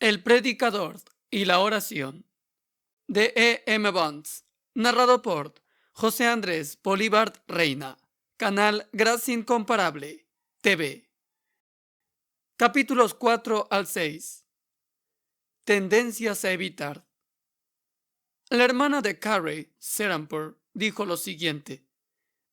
El predicador y la oración, de E. M. Bonds, narrado por José Andrés Bolívar Reina, canal Gracia Incomparable, TV. Capítulos 4 al 6. Tendencias a evitar. La hermana de Carey, Serampore, dijo lo siguiente: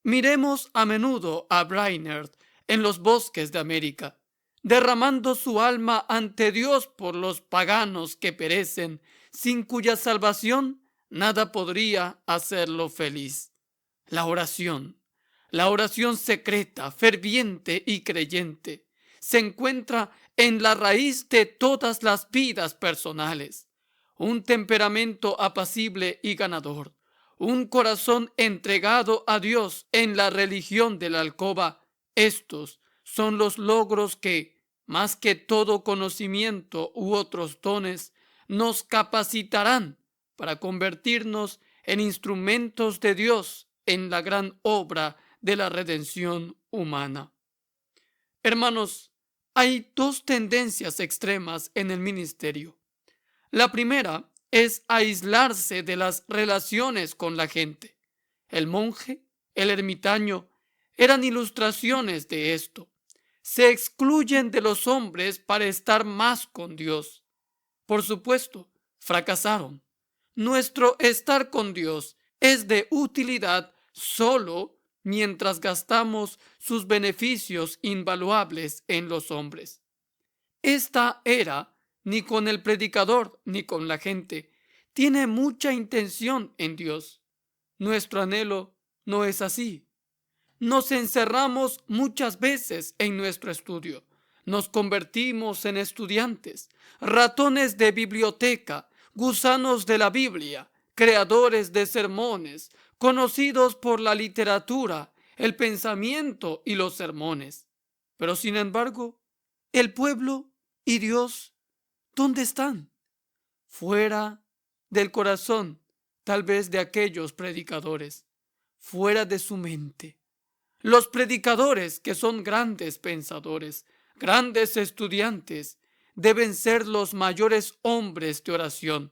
miremos a menudo a Brainerd en los bosques de América, derramando su alma ante Dios por los paganos que perecen, sin cuya salvación nada podría hacerlo feliz. La oración secreta, ferviente y creyente, se encuentra en la raíz de todas las vidas personales. Un temperamento apacible y ganador, un corazón entregado a Dios en la religión de la alcoba, estos son los logros que, más que todo conocimiento u otros dones, nos capacitarán para convertirnos en instrumentos de Dios en la gran obra de la redención humana. Hermanos, hay dos tendencias extremas en el ministerio. La primera es aislarse de las relaciones con la gente. El monje, el ermitaño, eran ilustraciones de esto. Se excluyen de los hombres para estar más con Dios. Por supuesto, fracasaron. Nuestro estar con Dios es de utilidad solo mientras gastamos sus beneficios invaluables en los hombres. Esta era, ni con el predicador ni con la gente, tiene mucha intención en Dios. Nuestro anhelo no es así. Nos encerramos muchas veces en nuestro estudio. Nos convertimos en estudiantes, ratones de biblioteca, gusanos de la Biblia, creadores de sermones, conocidos por la literatura, el pensamiento y los sermones. Pero sin embargo, el pueblo y Dios, ¿dónde están? Fuera del corazón, tal vez de aquellos predicadores, fuera de su mente. Los predicadores, que son grandes pensadores, grandes estudiantes, deben ser los mayores hombres de oración,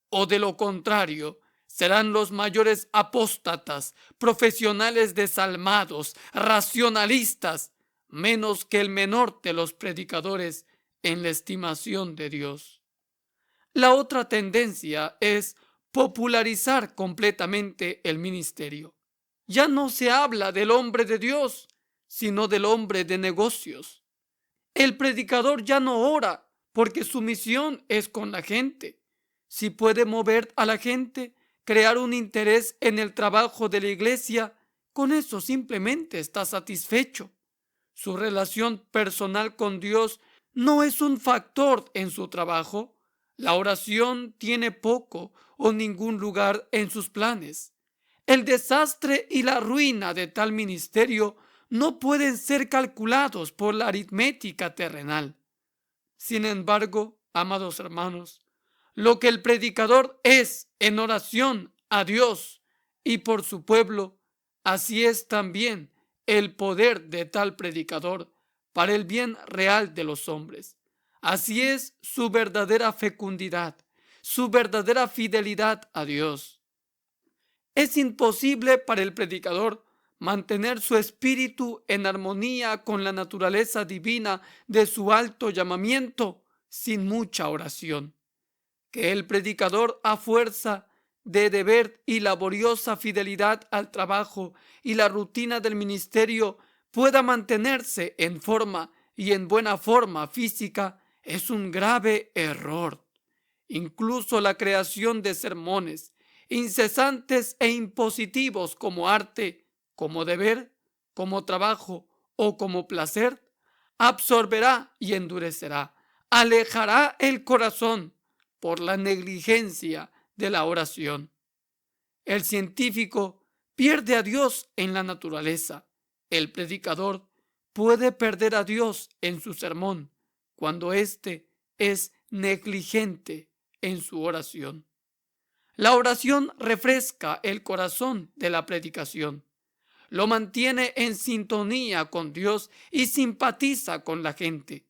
o de lo contrario, serán los mayores apóstatas, profesionales desalmados, racionalistas, menos que el menor de los predicadores en la estimación de Dios. La otra tendencia es popularizar completamente el ministerio. Ya no se habla del hombre de Dios, sino del hombre de negocios. El predicador ya no ora porque su misión es con la gente. Si puede mover a la gente, crear un interés en el trabajo de la iglesia, con eso simplemente está satisfecho. Su relación personal con Dios no es un factor en su trabajo. La oración tiene poco o ningún lugar en sus planes. El desastre y la ruina de tal ministerio no pueden ser calculados por la aritmética terrenal. Sin embargo, amados hermanos, lo que el predicador es en oración a Dios y por su pueblo, así es también el poder de tal predicador para el bien real de los hombres. Así es su verdadera fecundidad, su verdadera fidelidad a Dios. Es imposible para el predicador mantener su espíritu en armonía con la naturaleza divina de su alto llamamiento sin mucha oración. Que el predicador, a fuerza de deber y laboriosa fidelidad al trabajo y la rutina del ministerio, pueda mantenerse en forma y en buena forma física, es un grave error. Incluso la creación de sermones incesantes e impositivos como arte, como deber, como trabajo o como placer, absorberá y endurecerá, alejará el corazón por la negligencia de la oración. El científico pierde a Dios en la naturaleza. El predicador puede perder a Dios en su sermón cuando éste es negligente en su oración. La oración refresca el corazón de la predicación, lo mantiene en sintonía con Dios y simpatiza con la gente.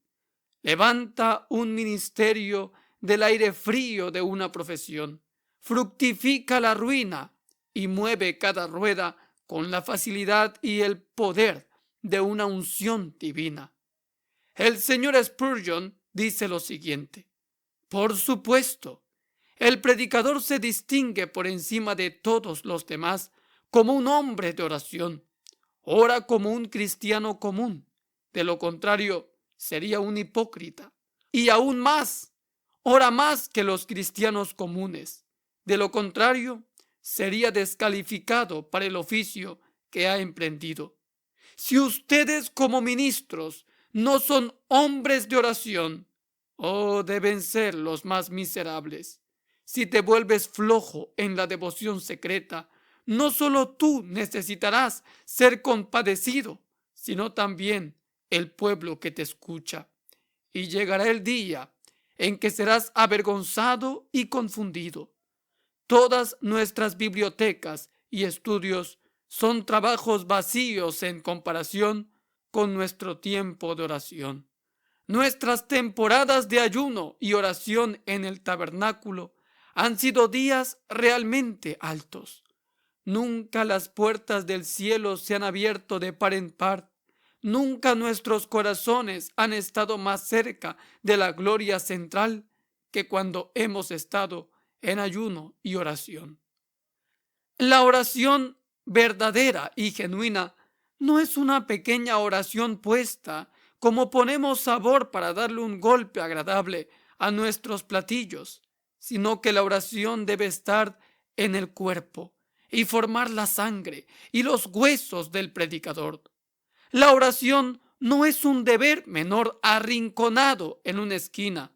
Levanta un ministerio del aire frío de una profesión, fructifica la ruina y mueve cada rueda con la facilidad y el poder de una unción divina. El señor Spurgeon dice lo siguiente: por supuesto, el predicador se distingue por encima de todos los demás como un hombre de oración. Ora como un cristiano común. De lo contrario, sería un hipócrita. Y aún más, ora más que los cristianos comunes. De lo contrario, sería descalificado para el oficio que ha emprendido. Si ustedes como ministros no son hombres de oración, oh, deben ser los más miserables. Si te vuelves flojo en la devoción secreta, no solo tú necesitarás ser compadecido, sino también el pueblo que te escucha. Y llegará el día en que serás avergonzado y confundido. Todas nuestras bibliotecas y estudios son trabajos vacíos en comparación con nuestro tiempo de oración. Nuestras temporadas de ayuno y oración en el tabernáculo han sido días realmente altos. Nunca las puertas del cielo se han abierto de par en par. Nunca nuestros corazones han estado más cerca de la gloria central que cuando hemos estado en ayuno y oración. La oración verdadera y genuina no es una pequeña oración puesta como ponemos sabor para darle un golpe agradable a nuestros platillos, sino que la oración debe estar en el cuerpo y formar la sangre y los huesos del predicador. La oración no es un deber menor arrinconado en una esquina.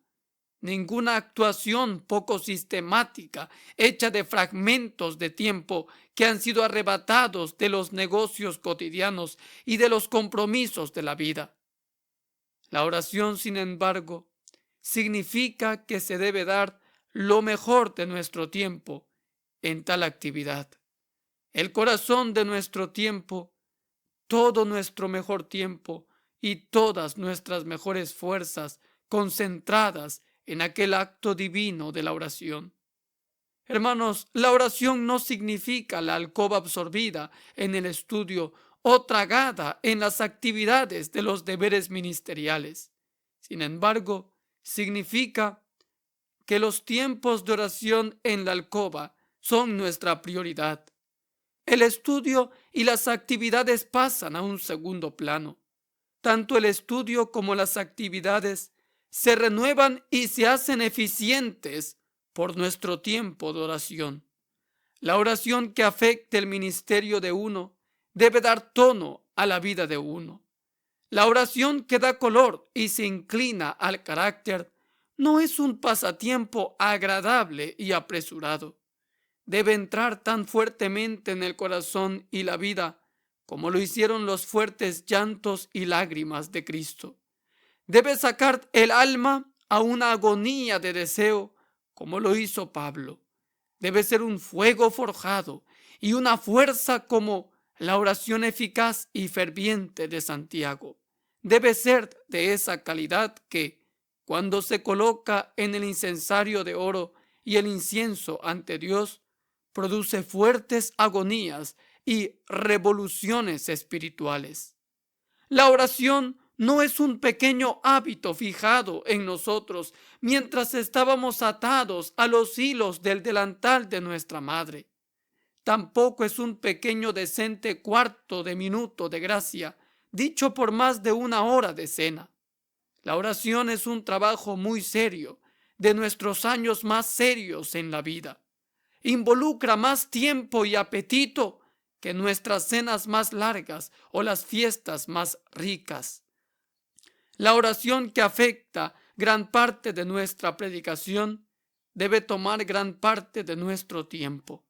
Ninguna actuación poco sistemática, hecha de fragmentos de tiempo que han sido arrebatados de los negocios cotidianos y de los compromisos de la vida. La oración, sin embargo, significa que se debe dar lo mejor de nuestro tiempo en tal actividad. El corazón de nuestro tiempo, todo nuestro mejor tiempo y todas nuestras mejores fuerzas concentradas en aquel acto divino de la oración. Hermanos, la oración no significa la alcoba absorbida en el estudio o tragada en las actividades de los deberes ministeriales. Sin embargo, significa que los tiempos de oración en la alcoba son nuestra prioridad. El estudio y las actividades pasan a un segundo plano. Tanto el estudio como las actividades se renuevan y se hacen eficientes por nuestro tiempo de oración. La oración que afecte el ministerio de uno debe dar tono a la vida de uno. La oración que da color y se inclina al carácter no es un pasatiempo agradable y apresurado. Debe entrar tan fuertemente en el corazón y la vida como lo hicieron los fuertes llantos y lágrimas de Cristo. Debe sacar el alma a una agonía de deseo como lo hizo Pablo. Debe ser un fuego forjado y una fuerza como la oración eficaz y ferviente de Santiago. Debe ser de esa calidad que, cuando se coloca en el incensario de oro y el incienso ante Dios, produce fuertes agonías y revoluciones espirituales. La oración no es un pequeño hábito fijado en nosotros mientras estábamos atados a los hilos del delantal de nuestra madre. Tampoco es un pequeño decente cuarto de minuto de gracia dicho por más de una hora de cena. La oración es un trabajo muy serio, de nuestros años más serios en la vida. Involucra más tiempo y apetito que nuestras cenas más largas o las fiestas más ricas. La oración que afecta gran parte de nuestra predicación debe tomar gran parte de nuestro tiempo.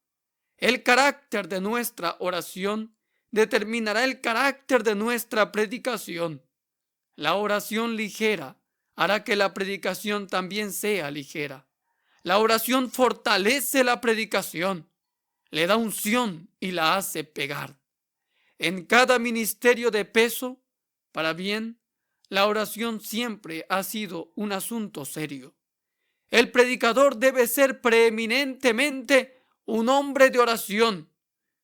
El carácter de nuestra oración determinará el carácter de nuestra predicación. La oración ligera hará que la predicación también sea ligera. La oración fortalece la predicación, le da unción y la hace pegar. En cada ministerio de peso, para bien, la oración siempre ha sido un asunto serio. El predicador debe ser preeminentemente un hombre de oración.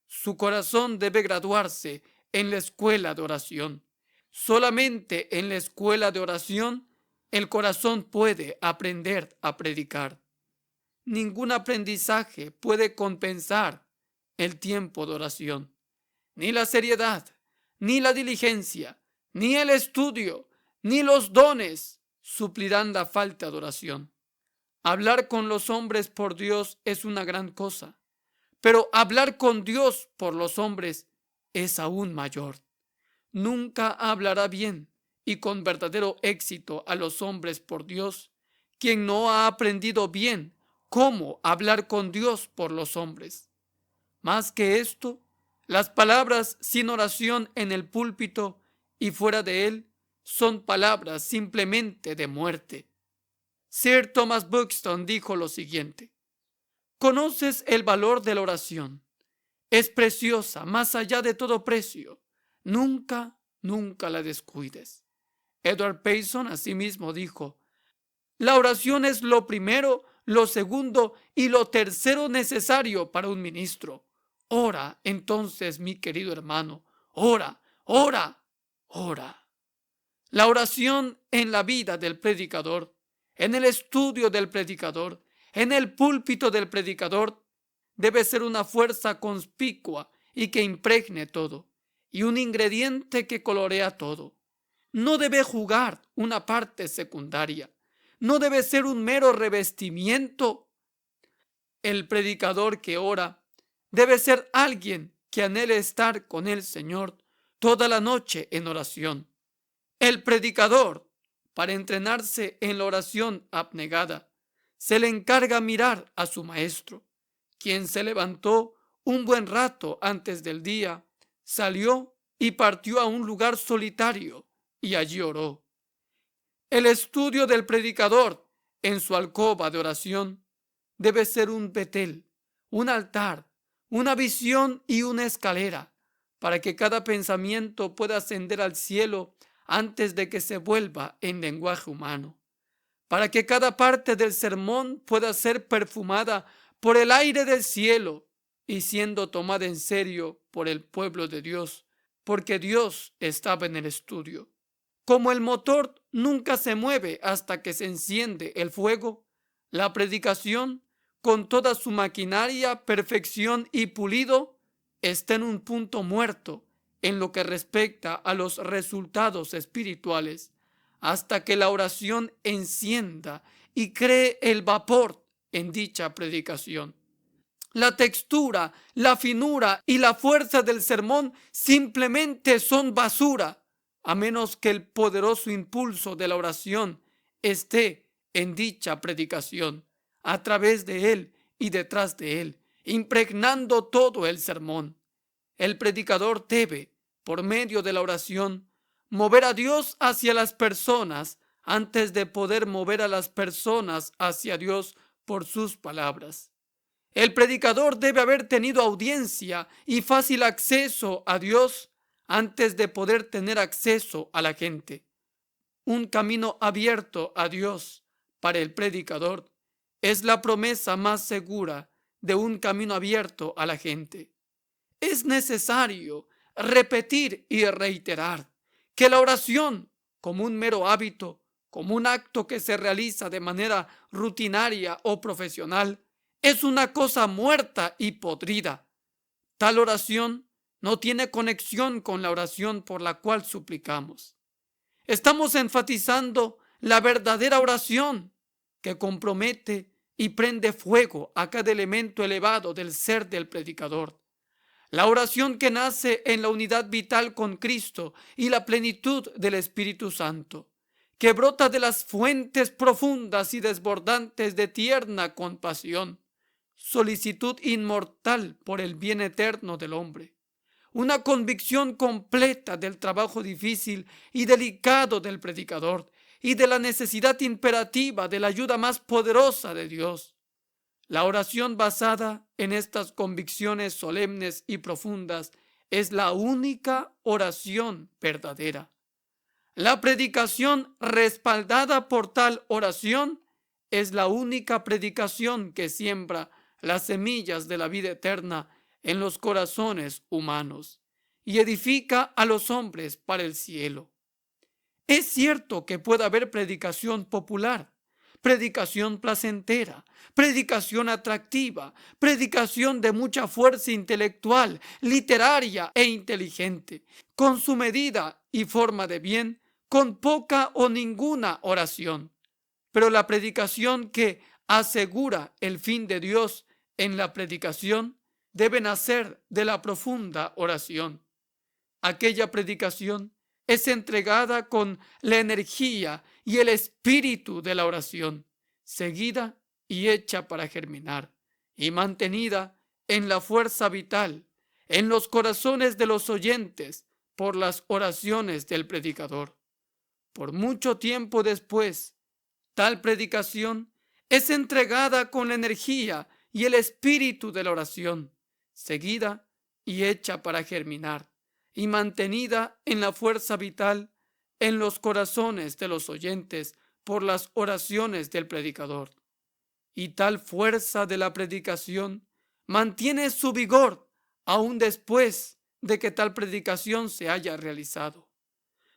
Su corazón debe graduarse en la escuela de oración. Solamente en la escuela de oración el corazón puede aprender a predicar. Ningún aprendizaje puede compensar el tiempo de oración. Ni la seriedad, ni la diligencia, ni el estudio, ni los dones suplirán la falta de oración. Hablar con los hombres por Dios es una gran cosa, pero hablar con Dios por los hombres es aún mayor. Nunca hablará bien y con verdadero éxito a los hombres por Dios quien no ha aprendido bien cómo hablar con Dios por los hombres. Más que esto, las palabras sin oración en el púlpito y fuera de él son palabras simplemente de muerte. Sir Thomas Buxton dijo lo siguiente: ¿conoces el valor de la oración? Es preciosa más allá de todo precio. Nunca, nunca la descuides. Edward Payson asimismo dijo: la oración es lo primero, lo segundo y lo tercero necesario para un ministro. Ora, entonces, mi querido hermano, ora, ora, ora. La oración en la vida del predicador, en el estudio del predicador, en el púlpito del predicador, debe ser una fuerza conspicua y que impregne todo, y un ingrediente que colorea todo. No debe jugar una parte secundaria, no debe ser un mero revestimiento. El predicador que ora debe ser alguien que anhele estar con el Señor toda la noche en oración. El predicador, para entrenarse en la oración abnegada, se le encarga mirar a su maestro, quien se levantó un buen rato antes del día, salió y partió a un lugar solitario y allí oró. El estudio del predicador en su alcoba de oración debe ser un betel, un altar, una visión y una escalera, para que cada pensamiento pueda ascender al cielo antes de que se vuelva en lenguaje humano, para que cada parte del sermón pueda ser perfumada por el aire del cielo y siendo tomada en serio por el pueblo de Dios, porque Dios estaba en el estudio. Como el motor nunca se mueve hasta que se enciende el fuego, la predicación, con toda su maquinaria, perfección y pulido, está en un punto muerto en lo que respecta a los resultados espirituales, hasta que la oración encienda y cree el vapor en dicha predicación. La textura, la finura y la fuerza del sermón simplemente son basura, a menos que el poderoso impulso de la oración esté en dicha predicación, a través de él y detrás de él, impregnando todo el sermón. El predicador debe, por medio de la oración, mover a Dios hacia las personas antes de poder mover a las personas hacia Dios por sus palabras. El predicador debe haber tenido audiencia y fácil acceso a Dios antes de poder tener acceso a la gente. Un camino abierto a Dios para el predicador es la promesa más segura de un camino abierto a la gente. Es necesario repetir y reiterar que la oración, como un mero hábito, como un acto que se realiza de manera rutinaria o profesional, es una cosa muerta y podrida. Tal oración no tiene conexión con la oración por la cual suplicamos. Estamos enfatizando la verdadera oración que compromete y prende fuego a cada elemento elevado del ser del predicador. La oración que nace en la unidad vital con Cristo y la plenitud del Espíritu Santo, que brota de las fuentes profundas y desbordantes de tierna compasión, solicitud inmortal por el bien eterno del hombre, una convicción completa del trabajo difícil y delicado del predicador y de la necesidad imperativa de la ayuda más poderosa de Dios. La oración basada en estas convicciones solemnes y profundas es la única oración verdadera. La predicación respaldada por tal oración es la única predicación que siembra las semillas de la vida eterna en los corazones humanos y edifica a los hombres para el cielo. Es cierto que puede haber predicación popular, predicación placentera, predicación atractiva, predicación de mucha fuerza intelectual, literaria e inteligente, con su medida y forma de bien, con poca o ninguna oración. Pero la predicación que asegura el fin de Dios en la predicación debe nacer de la profunda oración. Aquella predicación es entregada con la energía y el espíritu de la oración, seguida y hecha para germinar, y mantenida en la fuerza vital, en los corazones de los oyentes, por las oraciones del predicador. Por mucho tiempo después, tal predicación es entregada con la energía y el espíritu de la oración, seguida y hecha para germinar, y mantenida en la fuerza vital en los corazones de los oyentes por las oraciones del predicador. Y tal fuerza de la predicación mantiene su vigor aún después de que tal predicación se haya realizado.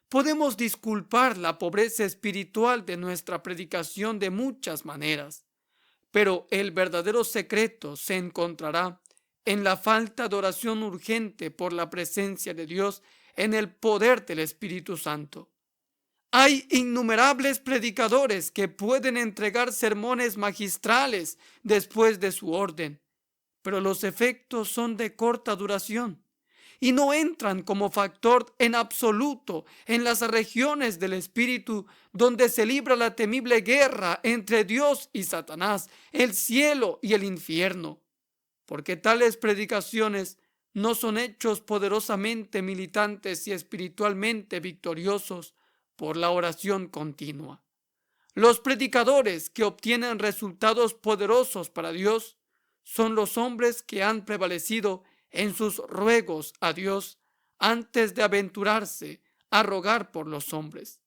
Podemos disculpar la pobreza espiritual de nuestra predicación de muchas maneras, pero el verdadero secreto se encontrará en la falta de oración urgente por la presencia de Dios en el poder del Espíritu Santo. Hay innumerables predicadores que pueden entregar sermones magistrales después de su orden, pero los efectos son de corta duración y no entran como factor en absoluto en las regiones del Espíritu donde se libra la temible guerra entre Dios y Satanás, el cielo y el infierno, porque tales predicaciones no son hechos poderosamente militantes y espiritualmente victoriosos por la oración continua. Los predicadores que obtienen resultados poderosos para Dios son los hombres que han prevalecido en sus ruegos a Dios antes de aventurarse a rogar por los hombres.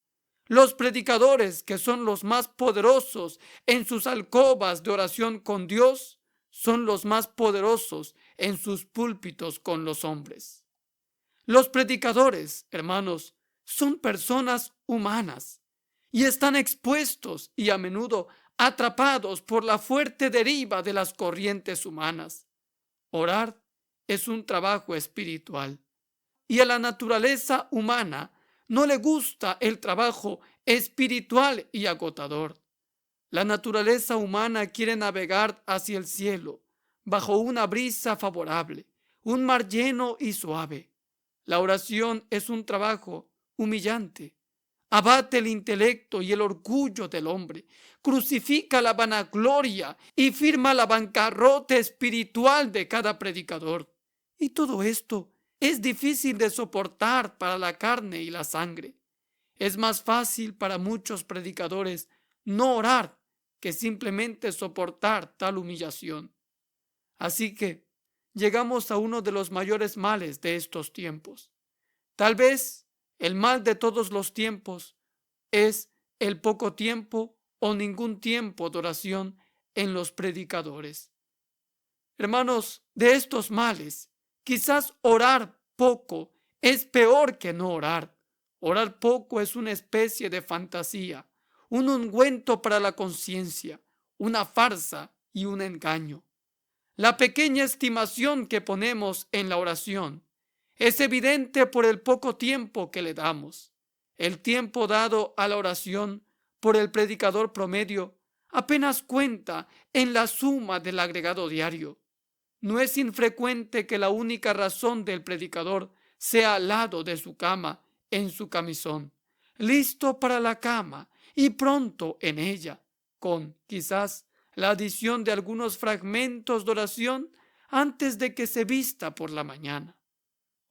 Los predicadores que son los más poderosos en sus alcobas de oración con Dios son los más poderosos en sus púlpitos con los hombres. Los predicadores, hermanos, son personas humanas y están expuestos y a menudo atrapados por la fuerte deriva de las corrientes humanas. Orar es un trabajo espiritual y a la naturaleza humana no le gusta el trabajo espiritual y agotador. La naturaleza humana quiere navegar hacia el cielo bajo una brisa favorable, un mar lleno y suave. La oración es un trabajo humillante. Abate el intelecto y el orgullo del hombre, crucifica la vanagloria y firma la bancarrota espiritual de cada predicador. Y todo esto es difícil de soportar para la carne y la sangre. Es más fácil para muchos predicadores no orar que simplemente soportar tal humillación. Así que llegamos a uno de los mayores males de estos tiempos. Tal vez el mal de todos los tiempos es el poco tiempo o ningún tiempo de oración en los predicadores. Hermanos, de estos males, quizás orar poco es peor que no orar. Orar poco es una especie de fantasía, un ungüento para la conciencia, una farsa y un engaño. La pequeña estimación que ponemos en la oración es evidente por el poco tiempo que le damos. El tiempo dado a la oración por el predicador promedio apenas cuenta en la suma del agregado diario. No es infrecuente que la única razón del predicador sea al lado de su cama, en su camisón, listo para la cama y pronto en ella, con, quizás, la adición de algunos fragmentos de oración antes de que se vista por la mañana.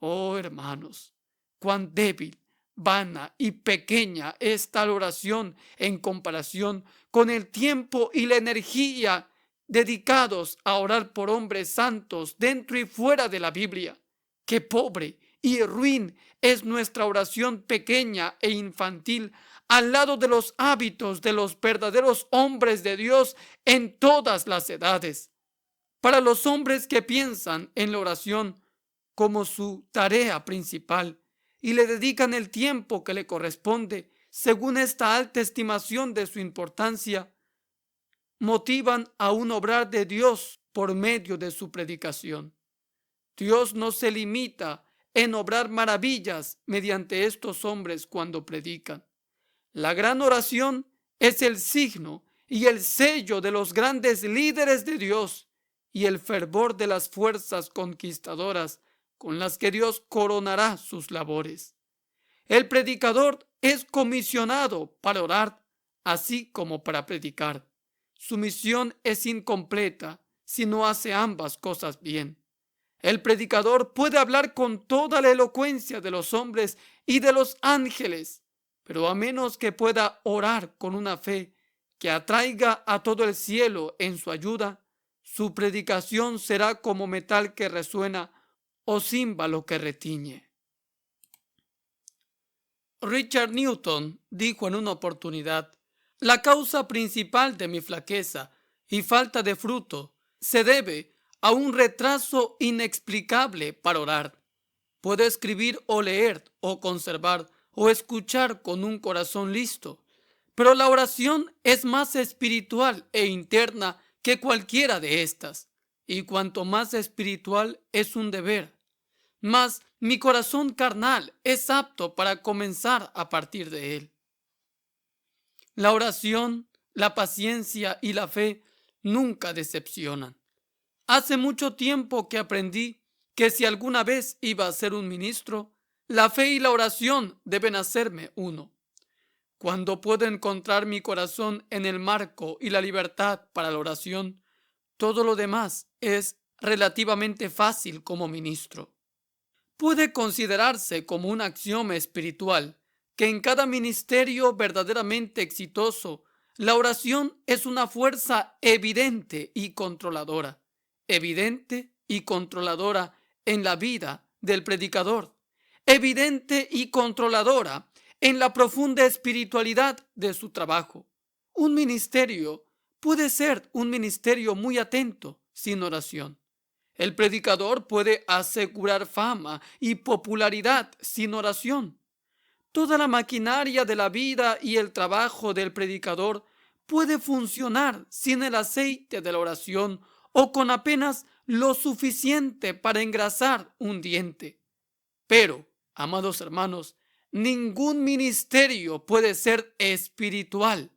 Oh, hermanos, cuán débil, vana y pequeña es tal oración en comparación con el tiempo y la energía dedicados a orar por hombres santos dentro y fuera de la Biblia. Qué pobre y ruin es nuestra oración pequeña e infantil al lado de los hábitos de los verdaderos hombres de Dios en todas las edades. Para los hombres que piensan en la oración como su tarea principal y le dedican el tiempo que le corresponde según esta alta estimación de su importancia, motivan a un obrar de Dios por medio de su predicación. Dios no se limita en obrar maravillas mediante estos hombres cuando predican. La gran oración es el signo y el sello de los grandes líderes de Dios y el fervor de las fuerzas conquistadoras con las que Dios coronará sus labores. El predicador es comisionado para orar, así como para predicar. Su misión es incompleta si no hace ambas cosas bien. El predicador puede hablar con toda la elocuencia de los hombres y de los ángeles, pero a menos que pueda orar con una fe que atraiga a todo el cielo en su ayuda, su predicación será como metal que resuena o címbalo que retiñe. Richard Newton dijo en una oportunidad: la causa principal de mi flaqueza y falta de fruto se debe a un retraso inexplicable para orar. Puedo escribir o leer o conservar o escuchar con un corazón listo, pero la oración es más espiritual e interna que cualquiera de estas, y cuanto más espiritual es un deber, más mi corazón carnal es apto para comenzar a partir de él. La oración, la paciencia y la fe nunca decepcionan. Hace mucho tiempo que aprendí que si alguna vez iba a ser un ministro, la fe y la oración deben hacerme uno. Cuando puedo encontrar mi corazón en el marco y la libertad para la oración, todo lo demás es relativamente fácil como ministro. Puede considerarse como un axioma espiritual que en cada ministerio verdaderamente exitoso, la oración es una fuerza evidente y controladora en la vida del predicador, evidente y controladora en la profunda espiritualidad de su trabajo. Un ministerio puede ser un ministerio muy atento sin oración. El predicador puede asegurar fama y popularidad sin oración. Toda la maquinaria de la vida y el trabajo del predicador puede funcionar sin el aceite de la oración o con apenas lo suficiente para engrasar un diente. Pero, amados hermanos, ningún ministerio puede ser espiritual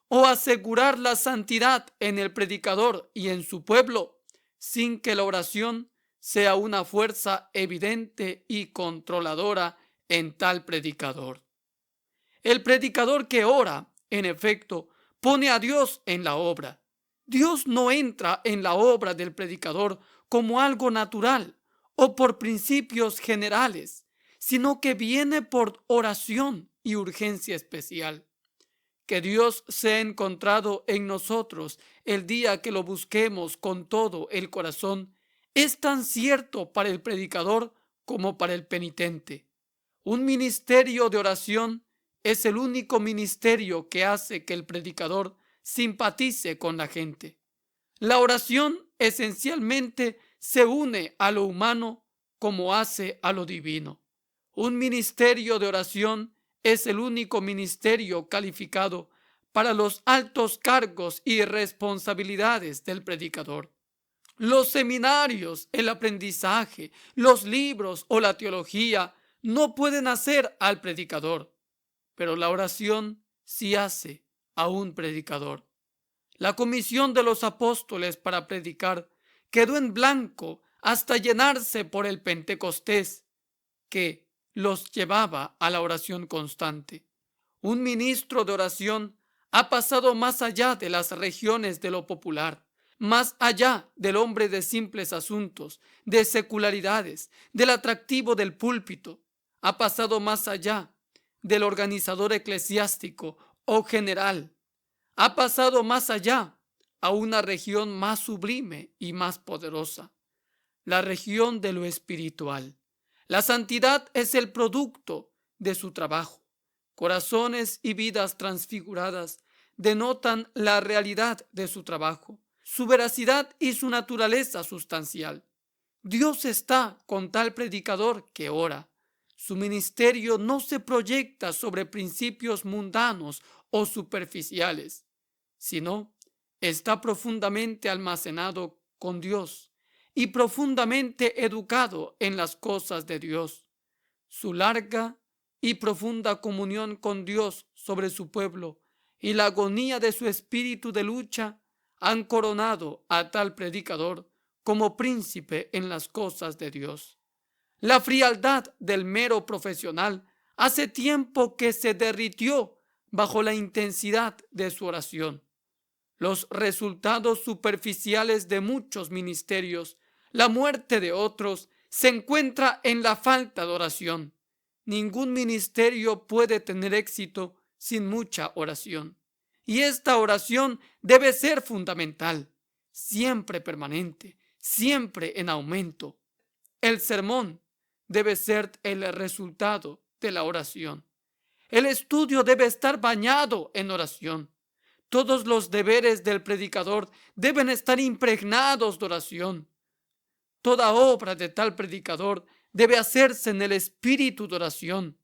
o asegurar la santidad en el predicador y en su pueblo sin que la oración sea una fuerza evidente y controladora en tal predicador. El predicador que ora, en efecto, pone a Dios en la obra. Dios no entra en la obra del predicador como algo natural o por principios generales, sino que viene por oración y urgencia especial. Que Dios sea encontrado en nosotros el día que lo busquemos con todo el corazón es tan cierto para el predicador como para el penitente. Un ministerio de oración es el único ministerio que hace que el predicador simpatice con la gente. La oración esencialmente se une a lo humano como hace a lo divino. Un ministerio de oración es el único ministerio calificado para los altos cargos y responsabilidades del predicador. Los seminarios, el aprendizaje, los libros o la teología no pueden hacer al predicador, pero la oración sí hace a un predicador. La comisión de los apóstoles para predicar quedó en blanco hasta llenarse por el Pentecostés, que los llevaba a la oración constante. Un ministro de oración ha pasado más allá de las regiones de lo popular, más allá del hombre de simples asuntos, de secularidades, del atractivo del púlpito. Ha pasado más allá del organizador eclesiástico o general. Ha pasado más allá a una región más sublime y más poderosa, la región de lo espiritual. La santidad es el producto de su trabajo. corazones y vidas transfiguradas denotan la realidad de su trabajo, su veracidad y su naturaleza sustancial. Dios está con tal predicador que ora. Su ministerio no se proyecta sobre principios mundanos o superficiales, sino está profundamente almacenado con Dios y profundamente educado en las cosas de Dios. Su larga y profunda comunión con Dios sobre su pueblo y la agonía de su espíritu de lucha han coronado a tal predicador como príncipe en las cosas de Dios. La frialdad del mero profesional hace tiempo que se derritió bajo la intensidad de su oración. Los resultados superficiales de muchos ministerios, la muerte de otros, se encuentra en la falta de oración. Ningún ministerio puede tener éxito sin mucha oración. Y esta oración debe ser fundamental, siempre permanente, siempre en aumento. El sermón debe ser el resultado de la oración. El estudio debe estar bañado en oración. Todos los deberes del predicador deben estar impregnados de oración. Toda obra de tal predicador debe hacerse en el espíritu de oración.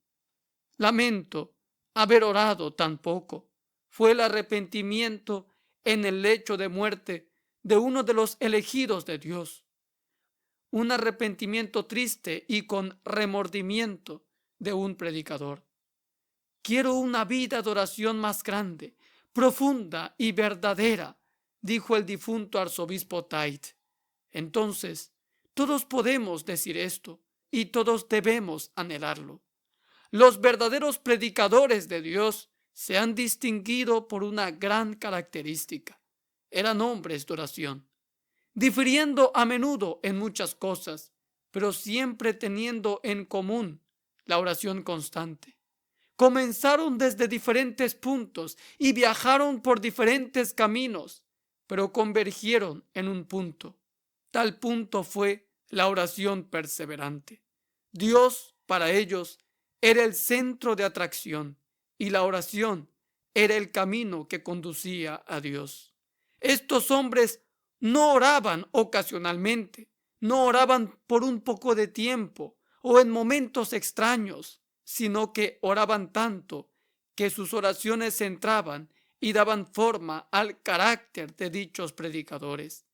Lamento haber orado tan poco. Fue el arrepentimiento en el lecho de muerte de uno de los elegidos de Dios. Un arrepentimiento triste y con remordimiento de un predicador. Quiero una vida de oración más grande, profunda y verdadera, dijo el difunto arzobispo Tait. Entonces, todos podemos decir esto y todos debemos anhelarlo. Los verdaderos predicadores de Dios se han distinguido por una gran característica. Eran hombres de oración, difiriendo a menudo en muchas cosas, pero siempre teniendo en común la oración constante. Comenzaron desde diferentes puntos y viajaron por diferentes caminos, pero convergieron en un punto. Tal punto fue la oración perseverante. Dios, para ellos, era el centro de atracción y la oración era el camino que conducía a Dios. Estos hombres no oraban ocasionalmente, no oraban por un poco de tiempo o en momentos extraños, sino que oraban tanto que sus oraciones entraban y daban forma al carácter de dichos predicadores.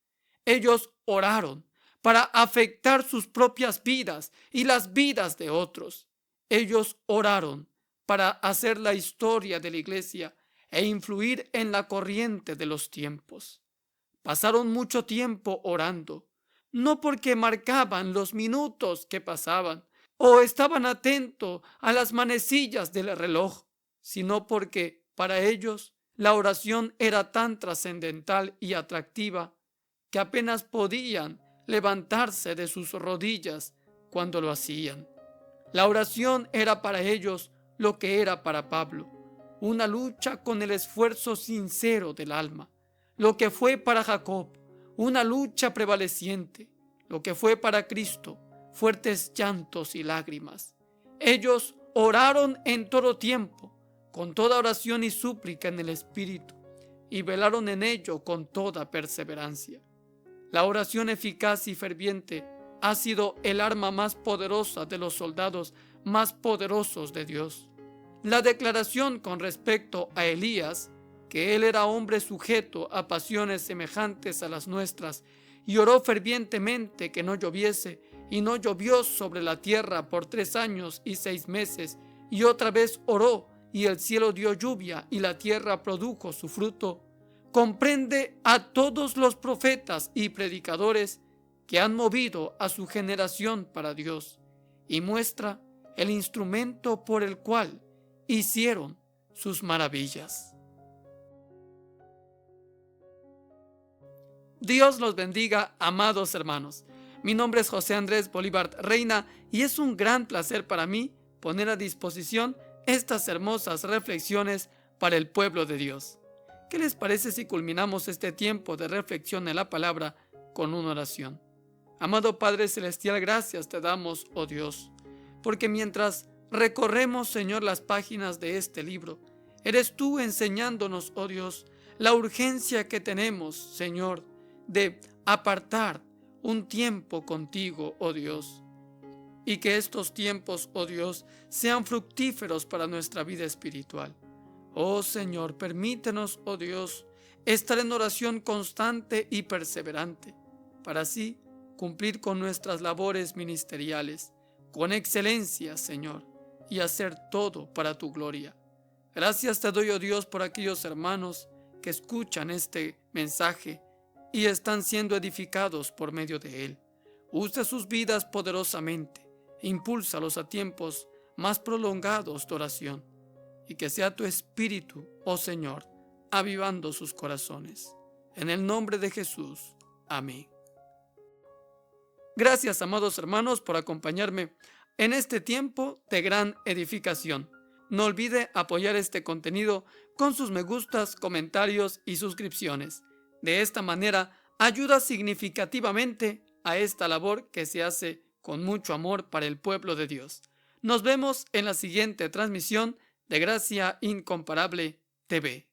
Ellos oraron para afectar sus propias vidas y las vidas de otros. Ellos oraron para hacer la historia de la iglesia e influir en la corriente de los tiempos. Pasaron mucho tiempo orando, no porque marcaban los minutos que pasaban o estaban atentos a las manecillas del reloj, sino porque para ellos la oración era tan trascendental y atractiva que apenas podían levantarse de sus rodillas cuando lo hacían. La oración era para ellos lo que era para Pablo, una lucha con el esfuerzo sincero del alma, lo que fue para Jacob, una lucha prevaleciente, lo que fue para Cristo, fuertes llantos y lágrimas. Ellos oraron en todo tiempo, con toda oración y súplica en el Espíritu, y velaron en ello con toda perseverancia. La oración eficaz y ferviente ha sido el arma más poderosa de los soldados más poderosos de Dios. La declaración con respecto a Elías, que él era hombre sujeto a pasiones semejantes a las nuestras, y oró fervientemente que no lloviese, y no llovió sobre la tierra por 3 años y 6 meses, y otra vez oró, y el cielo dio lluvia, y la tierra produjo su fruto, comprende a todos los profetas y predicadores que han movido a su generación para Dios, y muestra el instrumento por el cual hicieron sus maravillas. Dios los bendiga, amados hermanos. Mi nombre es José Andrés Bolívar Reina y es un gran placer para mí poner a disposición estas hermosas reflexiones para el pueblo de Dios. ¿Qué les parece si culminamos este tiempo de reflexión en la palabra con una oración? Amado Padre Celestial, gracias te damos, oh Dios, porque mientras recorremos, Señor, las páginas de este libro, eres tú enseñándonos, oh Dios, la urgencia que tenemos, Señor, de apartar un tiempo contigo, oh Dios, y que estos tiempos, oh Dios, sean fructíferos para nuestra vida espiritual. Oh Señor, permítenos, oh Dios, estar en oración constante y perseverante, para así cumplir con nuestras labores ministeriales, con excelencia, Señor, y hacer todo para tu gloria. Gracias te doy, oh Dios, por aquellos hermanos que escuchan este mensaje y están siendo edificados por medio de él. Usa sus vidas poderosamente, impúlsalos a tiempos más prolongados de oración, y que sea tu Espíritu, oh Señor, avivando sus corazones. En el nombre de Jesús. Amén. Gracias, amados hermanos, por acompañarme en este tiempo de gran edificación. No olvide apoyar este contenido con sus me gustas, comentarios y suscripciones. De esta manera, ayuda significativamente a esta labor que se hace con mucho amor para el pueblo de Dios. Nos vemos en la siguiente transmisión de Gracia Incomparable TV.